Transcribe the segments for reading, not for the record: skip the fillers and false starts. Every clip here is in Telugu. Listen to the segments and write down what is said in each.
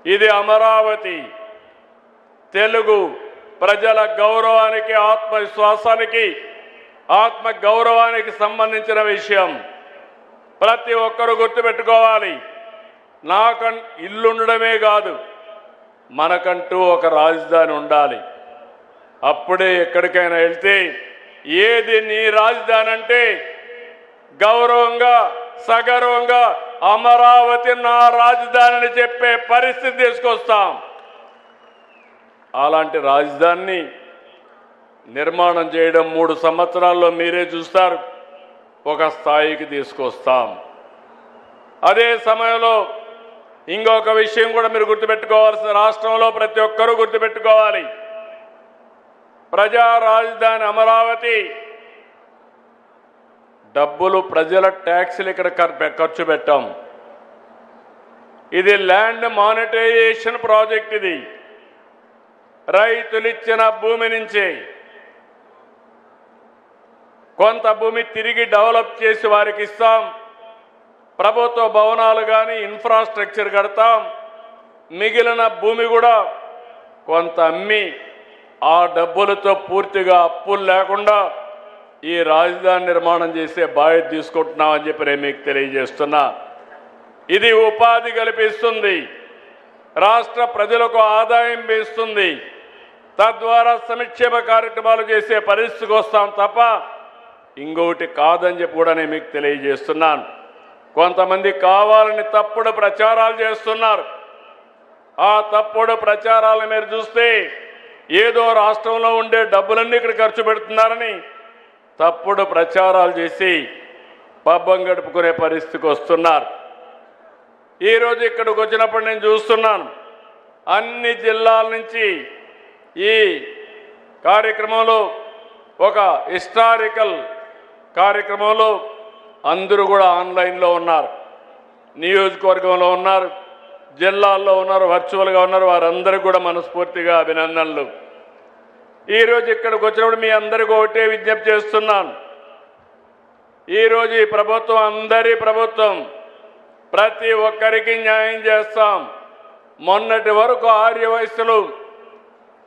ఇది అమరావతి తెలుగు ప్రజల గౌరవానికి, ఆత్మవిశ్వాసానికి, ఆత్మ గౌరవానికి సంబంధించిన విషయం. ప్రతి ఒక్కరూ గుర్తుపెట్టుకోవాలి. ఇల్లుండడమే కాదు, మనకంటూ ఒక రాజధాని ఉండాలి. అప్పుడే ఎక్కడికైనా వెళ్తే ఏది నీ రాజధాని అంటే గౌరవంగా, సగర్వంగా అమరావతి నా రాజధానిని చెప్పే పరిస్థితి తీసుకొస్తాం. అలాంటి రాజధానిని నిర్మాణం చేయడం 3 సంవత్సరాల్లో మీరే చూస్తారు. ఒక స్థాయికి తీసుకొస్తాం. అదే సమయంలో ఇంకొక విషయం కూడా మీరు గుర్తుపెట్టుకోవాల్సిన, రాష్ట్రంలో ప్రతి ఒక్కరూ గుర్తుపెట్టుకోవాలి. ప్రజా రాజధాని అమరావతి డబ్బులు, ప్రజల ట్యాక్సులు ఇక్కడ ఖర్చు పెట్టాం. ఇది ల్యాండ్ మానిటైజేషన్ ప్రాజెక్ట్. ఇది రైతులిచ్చిన భూమి నుంచి కొంత భూమి తిరిగి డెవలప్ చేసి వారికి ఇస్తాం. ప్రభుత్వ భవనాలు కానీ ఇన్ఫ్రాస్ట్రక్చర్ కడతాం. మిగిలిన భూమి కూడా కొంత అమ్మి ఆ డబ్బులతో పూర్తిగా అప్పులు లేకుండా ఈ రాజధాని నిర్మాణం చేసే బాధ్యత తీసుకుంటున్నామని చెప్పి నేను మీకు తెలియజేస్తున్నా. ఇది ఉపాధి కల్పిస్తుంది, రాష్ట్ర ప్రజలకు ఆదాయం పెంచుతుంది, తద్వారా సంక్షేమ కార్యక్రమాలు చేసే పరిస్థితికి వస్తాం తప్ప ఇంకొకటి కాదని చెప్పి కూడా నేను మీకు తెలియజేస్తున్నాను. కొంతమంది కావాలని తప్పుడు ప్రచారాలు చేస్తున్నారు. ఆ తప్పుడు ప్రచారాలను మీరు చూస్తే ఏదో రాష్ట్రంలో ఉండే డబ్బులన్నీ ఇక్కడ ఖర్చు పెడుతున్నారని తప్పుడు ప్రచారాలు చేసి పబ్బం గడుపుకునే పరిస్థితికి వస్తున్నారు. ఈరోజు ఇక్కడికి వచ్చినప్పుడు నేను చూస్తున్నాను, అన్ని జిల్లాల నుంచి ఈ కార్యక్రమంలో, ఒక హిస్టారికల్ కార్యక్రమంలో అందరూ కూడా ఆన్లైన్లో ఉన్నారు, నియోజకవర్గంలో ఉన్నారు, జిల్లాల్లో ఉన్నారు, వర్చువల్గా ఉన్నారు. వారందరికీ కూడా మనస్ఫూర్తిగా అభినందనలు. ఈరోజు ఇక్కడికి వచ్చినప్పుడు మీ అందరికీ ఒకటే విజ్ఞప్తి చేస్తున్నాను. ఈరోజు ఈ ప్రభుత్వం అందరి ప్రభుత్వం, ప్రతి ఒక్కరికి న్యాయం చేస్తాం. మొన్నటి వరకు ఆర్య వయస్సులు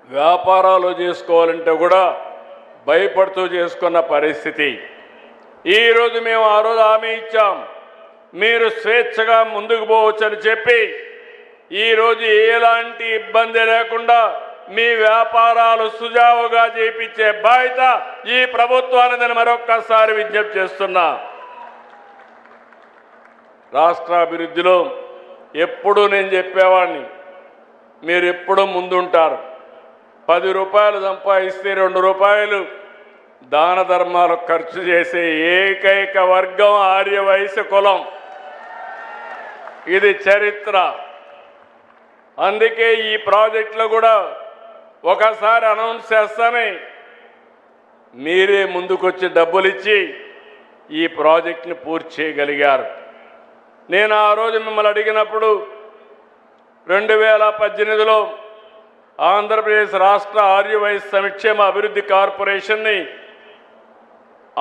వ్యాపారాలు చేసుకోవాలంటే కూడా భయపడుతూ చేసుకున్న పరిస్థితి. ఈరోజు మేము ఆ రోజు హామీ ఇచ్చాం, మీరు స్వేచ్ఛగా ముందుకు పోవచ్చని చెప్పి ఈరోజు ఎలాంటి ఇబ్బంది లేకుండా మీ వ్యాపారాలు సుజావుగా చేయించే బాధ్యత ఈ ప్రభుత్వాన్ని నేను మరొక్కసారి విజ్ఞప్తి చేస్తున్నా. రాష్ట్రాభివృద్ధిలో ఎప్పుడూ నేను చెప్పేవాడిని, మీరు ఎప్పుడూ ముందుంటారు. 10 రూపాయలు సంపాదిస్తే 2 రూపాయలు దాన ధర్మాలకు ఖర్చు చేసే ఏకైక వర్గం ఆర్య వైశ్య కులం. ఇది చరిత్ర. అందుకే ఈ ప్రాజెక్టులో కూడా ఒకసారి అనౌన్స్ చేస్తానే మీరే ముందుకొచ్చి డబ్బులు ఇచ్చి ఈ ప్రాజెక్టుని పూర్తి చేయగలిగారు. నేను ఆ రోజు మిమ్మల్ని అడిగినప్పుడు 2018లో ఆంధ్రప్రదేశ్ రాష్ట్ర ఆర్య వైశ్య సంక్షేమ అభివృద్ధి కార్పొరేషన్ని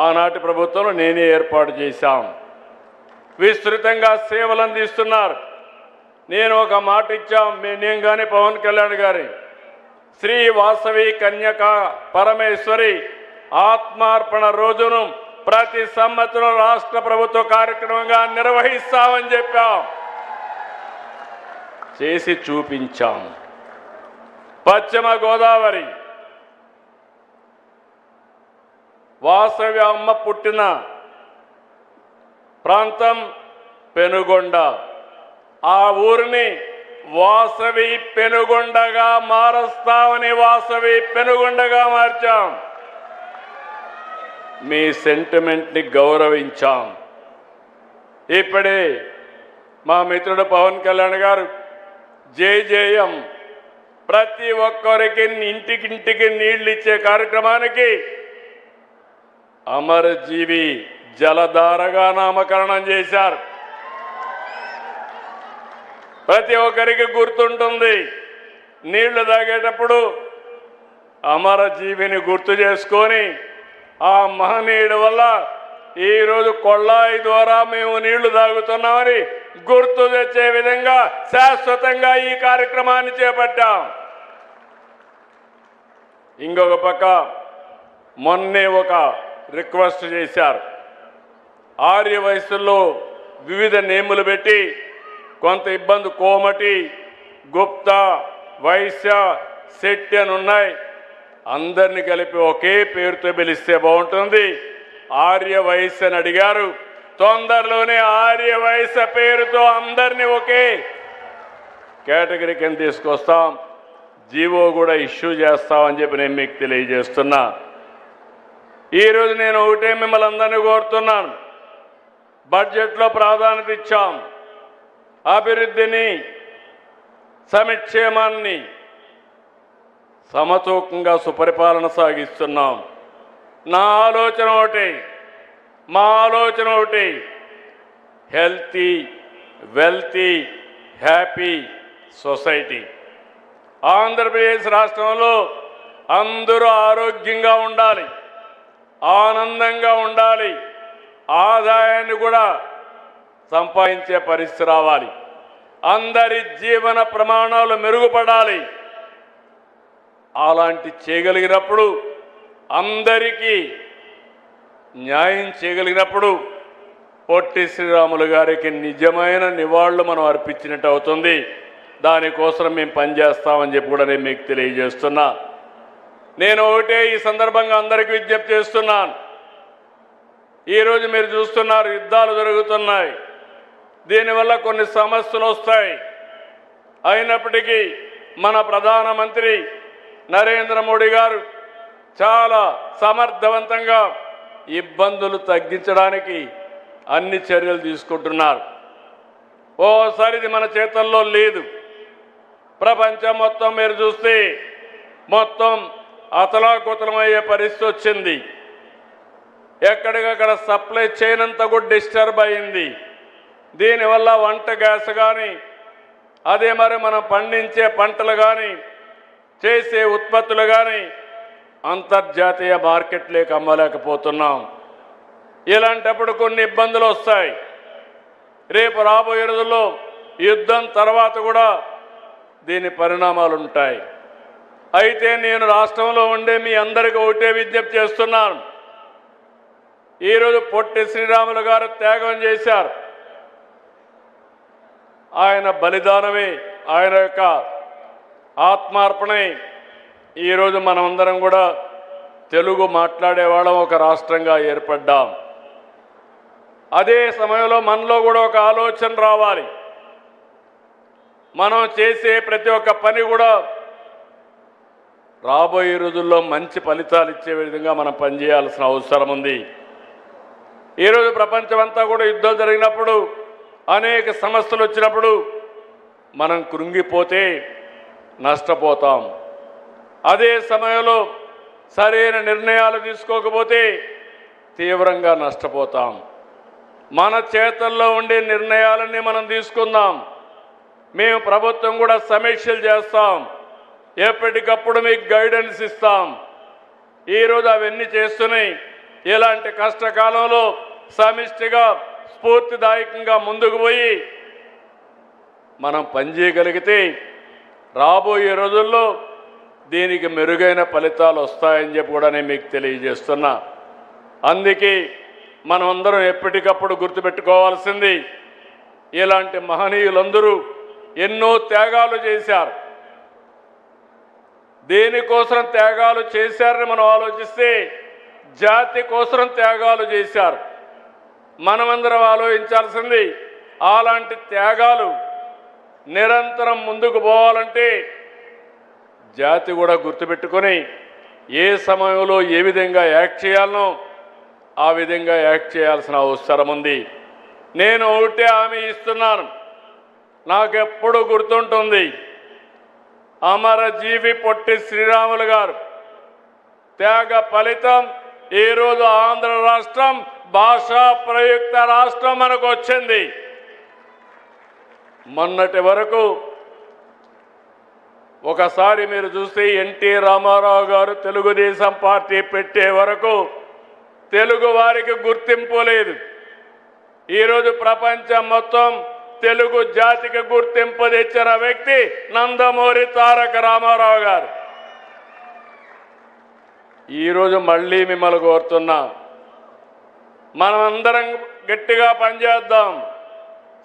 ఆనాటి ప్రభుత్వంలో నేనే ఏర్పాటు చేశాం. విస్తృతంగా సేవలు అందిస్తున్నారు. నేను ఒక మాట ఇచ్చాం, నేను కానీ పవన్ కళ్యాణ్ గారి శ్రీ వాసవి కన్యక పరమేశ్వరి ఆత్మార్పణ రోజును ప్రతి సంవత్సరం రాష్ట్ర ప్రభుత్వ కార్యక్రమంగా నిర్వహిస్తామని చెప్పాం, చేసి చూపించాం. పశ్చిమ గోదావరి వాసవి అమ్మ పుట్టిన ప్రాంతం పెనుగొండ. ఆ ఊరిని వాసవి పెనుగొండగా మారుస్తామని వాసవి పెనుగొండగా మార్చాం. మీ సెంటిమెంట్ని గౌరవించాం. ఇప్పుడే మా మిత్రుడు పవన్ కళ్యాణ్ గారు జేజేఎం ప్రతి ఒక్కరికి ఇంటికింటికి నీళ్లు ఇచ్చే కార్యక్రమానికి అమరజీవి జలధారగా నామకరణం చేశారు. ప్రతి ఒక్కరికి గుర్తుంటుంది, నీళ్లు తాగేటప్పుడు అమరజీవిని గుర్తు చేసుకొని ఆ మహనీయుడి వల్ల ఈరోజు కొళ్ళాయి ద్వారా మేము నీళ్లు తాగుతున్నామని గుర్తు తెచ్చే విధంగా శాశ్వతంగా ఈ కార్యక్రమాన్ని చేపట్టాం. ఇంకొక పక్క మొన్నే ఒక రిక్వెస్ట్ చేశారు. ఆర్య వయసుల్లో వివిధ నేములు పెట్టి కొంత ఇబ్బంది, కోమటి, గుప్తా, వైశ్య, శెట్టి అని ఉన్నాయి. అందరిని కలిపి ఒకే పేరుతో పిలిస్తే బాగుంటుంది. ఆర్య వైశ్య అని అడిగారు. తొందరలోనే ఆర్య వైశ్య పేరుతో అందరినీ ఒకే కేటగిరీ కింద తీసుకొస్తాం. జీవో కూడా ఇష్యూ చేస్తామని చెప్పి నేను మీకు తెలియజేస్తున్నా. ఈరోజు నేను ఒకటే మిమ్మల్ని అందరినీ కోరుతున్నాను. బడ్జెట్లో ప్రాధాన్యత ఇచ్చాం. అభివృద్ధిని, సంక్షేమాన్ని సమతూకంగా సుపరిపాలన సాగిస్తున్నాం. నా ఆలోచన ఒకటి, మా ఆలోచన ఒకటి, healthy, wealthy, happy society. Andhra Pradesh రాష్ట్రంలో అందరూ ఆరోగ్యంగా ఉండాలి, ఆనందంగా ఉండాలి, ఆదాయాన్ని కూడా సంపాదించే పరిస్థితి రావాలి, అందరి జీవన ప్రమాణాలు మెరుగుపడాలి. అలాంటి చేయగలిగినప్పుడు, అందరికీ న్యాయం చేయగలిగినప్పుడు పొట్టి శ్రీరాములు గారికి నిజమైన నివాళులు మనం అర్పించినట్టు అవుతుంది. దానికోసం మేము పనిచేస్తామని చెప్పి కూడా నేను మీకు తెలియజేస్తున్నా. నేను ఒకటే ఈ సందర్భంగా అందరికీ విజ్ఞప్తి చేస్తున్నాను. ఈరోజు మీరు చూస్తున్నారు, యుద్ధాలు జరుగుతున్నాయి. దీనివల్ల కొన్ని సమస్యలు వస్తాయి. అయినప్పటికీ మన ప్రధానమంత్రి నరేంద్ర మోడీ గారు చాలా సమర్థవంతంగా ఇబ్బందులు తగ్గించడానికి అన్ని చర్యలు తీసుకుంటున్నారు. ఓసారి ఇది మన చేతుల్లో లేదు. ప్రపంచం మొత్తం మీరు చూస్తే మొత్తం అతలాకుతలమయ్యే పరిస్థితి వచ్చింది. ఎక్కడికక్కడ సప్లై చైన్ అంతా కూడా డిస్టర్బ్ అయింది. దీనివల్ల వంట గ్యాస్ కానీ, అదే మరి మనం పండించే పంటలు కానీ, చేసే ఉత్పత్తులు కానీ అంతర్జాతీయ మార్కెట్లోకి అమ్మలేకపోతున్నాం. ఇలాంటప్పుడు కొన్ని ఇబ్బందులు వస్తాయి. రేపు రాబోయే రోజుల్లో యుద్ధం తర్వాత కూడా దీని పరిణామాలు ఉంటాయి. అయితే నేను రాష్ట్రంలో ఉండే మీ అందరికీ ఒకటే విజ్ఞప్తి చేస్తున్నాను. ఈరోజు పొట్టి శ్రీరాములు గారు త్యాగం చేశారు. ఆయన బలిదానమే, ఆయన యొక్క ఆత్మార్పణే ఈరోజు మనమందరం కూడా తెలుగు మాట్లాడేవాళ్ళం ఒక రాష్ట్రంగా ఏర్పడ్డాం. అదే సమయంలో మనలో కూడా ఒక ఆలోచన రావాలి. మనం చేసే ప్రతి ఒక్క పని కూడా రాబోయే రోజుల్లో మంచి ఫలితాలు ఇచ్చే విధంగా మనం పనిచేయాల్సిన అవసరం ఉంది. ఈరోజు ప్రపంచమంతా కూడా యుద్ధం జరిగినప్పుడు, అనేక సమస్యలు వచ్చినప్పుడు మనం కృంగిపోతే నష్టపోతాం. అదే సమయంలో సరైన నిర్ణయాలు తీసుకోకపోతే తీవ్రంగా నష్టపోతాం. మన చేతుల్లో ఉండే నిర్ణయాలన్నీ మనం తీసుకుందాం. మేము ప్రభుత్వం కూడా సమీక్షలు చేస్తాం. ఎప్పటికప్పుడు మీకు గైడెన్స్ ఇస్తాం. ఈరోజు అవన్నీ చేస్తున్నాయి. ఇలాంటి కష్టకాలంలో సమిష్టిగా, స్ఫూర్తిదాయకంగా ముందుకు పోయి మనం పనిచేయగలిగితే రాబోయే రోజుల్లో దీనికి మెరుగైన ఫలితాలు వస్తాయని చెప్పి కూడా నేను మీకు తెలియజేస్తున్నా. అందుకే మనమందరం ఎప్పటికప్పుడు గుర్తుపెట్టుకోవాల్సింది, ఇలాంటి మహనీయులందరూ ఎన్నో త్యాగాలు చేశారు. దేనికోసం త్యాగాలు చేశారని మనం ఆలోచిస్తే జాతి కోసం త్యాగాలు చేశారు. మనమందరం ఆలోచించాల్సింది, అలాంటి త్యాగాలు నిరంతరం ముందుకు పోవాలంటే జాతి కూడా గుర్తుపెట్టుకొని ఏ సమయంలో ఏ విధంగా యాక్ట్ చేయాలనో ఆ విధంగా యాక్ట్ చేయాల్సిన అవసరం ఉంది. నేను ఒకటే హామీ ఇస్తున్నాను. నాకెప్పుడు గుర్తుంటుంది, అమరజీవి పొట్టి శ్రీరాములు గారు త్యాగ ఫలితం ఈరోజు ఆంధ్ర రాష్ట్రం భాషా ప్రయుక్త రాష్ట్రం మనకు వచ్చింది. మొన్నటి వరకు ఒకసారి మీరు చూస్తే ఎన్టీ రామారావు గారు తెలుగుదేశం పార్టీ పెట్టే వరకు తెలుగు వారికి గుర్తింపు లేదు. ఈరోజు ప్రపంచం మొత్తం తెలుగు జాతికి గుర్తింపు తెచ్చిన వ్యక్తి నందమూరి తారక రామారావు గారు. ఈరోజు మళ్ళీ మిమ్మల్ని కోరుతున్నా, మనమందరం గట్టిగా పనిచేద్దాం.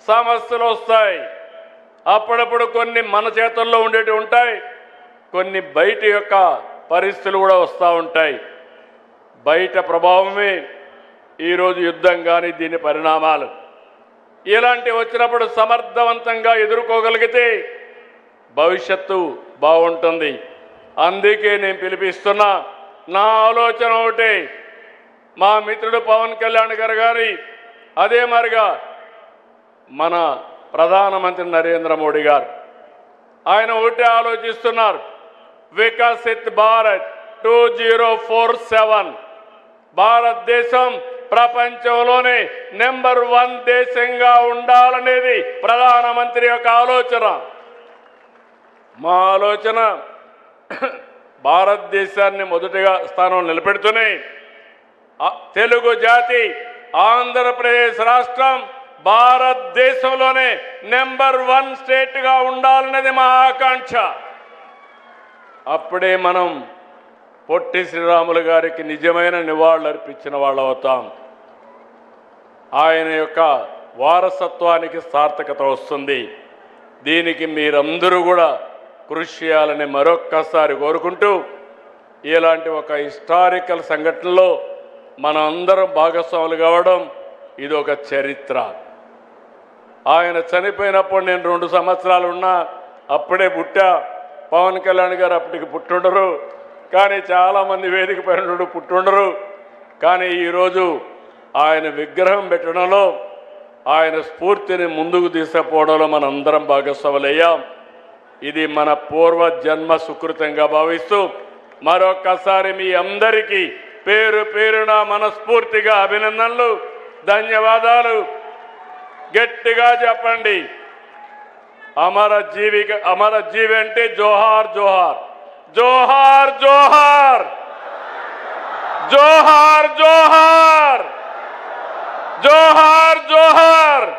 సమస్యలు వస్తాయి, అప్పుడప్పుడు కొన్ని మన చేతుల్లో ఉండేవి ఉంటాయి, కొన్ని బయట యొక్క పరిస్థితులు కూడా వస్తూ ఉంటాయి. బయట ప్రభావమే ఈరోజు యుద్ధం కానీ దీని పరిణామాలు. ఇలాంటి వచ్చినప్పుడు సమర్థవంతంగా ఎదుర్కోగలిగితే భవిష్యత్తు బాగుంటుంది. అందుకే నేను పిలిపిస్తున్నా, నా ఆలోచన ఒకటే, మా మిత్రుడు పవన్ కళ్యాణ్ గారి అదే మరిగా మన ప్రధానమంత్రి నరేంద్ర మోడీ గారు ఆయన ఒకటే ఆలోచిస్తున్నారు, వికసిత్ భారత్ 2047 భారతదేశం ప్రపంచంలోనే నెంబర్ 1 దేశంగా ఉండాలనేది ప్రధానమంత్రి యొక్క ఆలోచన. మా ఆలోచన భారతదేశాన్ని మొదటిగా స్థానం నిలబెడుతూనే తెలుగు జాతి ఆంధ్రప్రదేశ్ రాష్ట్రం భారతదేశంలోనే నెంబర్ 1 స్టేట్గా ఉండాలనేది మా ఆకాంక్ష. అప్పుడే మనం పొట్టి శ్రీరాములు గారికి నిజమైన నివాళులు అర్పించిన వాళ్ళు అవుతాం. ఆయన యొక్క వారసత్వానికి సార్థకత వస్తుంది. దీనికి మీరందరూ కూడా కృషి చేయాలని మరొక్కసారి కోరుకుంటూ, ఇలాంటి ఒక హిస్టారికల్ సంఘటనలో మనం అందరం భాగస్వాములు కావడం ఇది ఒక చరిత్ర. ఆయన చనిపోయినప్పుడు నేను 2 సంవత్సరాలు ఉన్నా, అప్పుడే పుట్టా. పవన్ కళ్యాణ్ గారు అప్పటికి పుట్టుండరు, కానీ చాలామంది వేదిక పైన పుట్టుండరు. కానీ ఈరోజు ఆయన విగ్రహం పెట్టడంలో, ఆయన స్ఫూర్తిని ముందుకు తీసుకుపోవడంలో మనందరం భాగస్వాములయ్యాం. ఇది మన పూర్వ జన్మ సుకృతంగా భావిస్తూ మరొక్కసారి మీ అందరికీ పేరు పేరున మనస్ఫూర్తిగా అభినందనలు, ధన్యవాదాలు. గట్టిగా చెప్పండి, అమరజీవి అంటే జోహార్ జోహార్, జోహార్ జోహార్, జోహార్ జోహార్, జోహార్ జోహార్.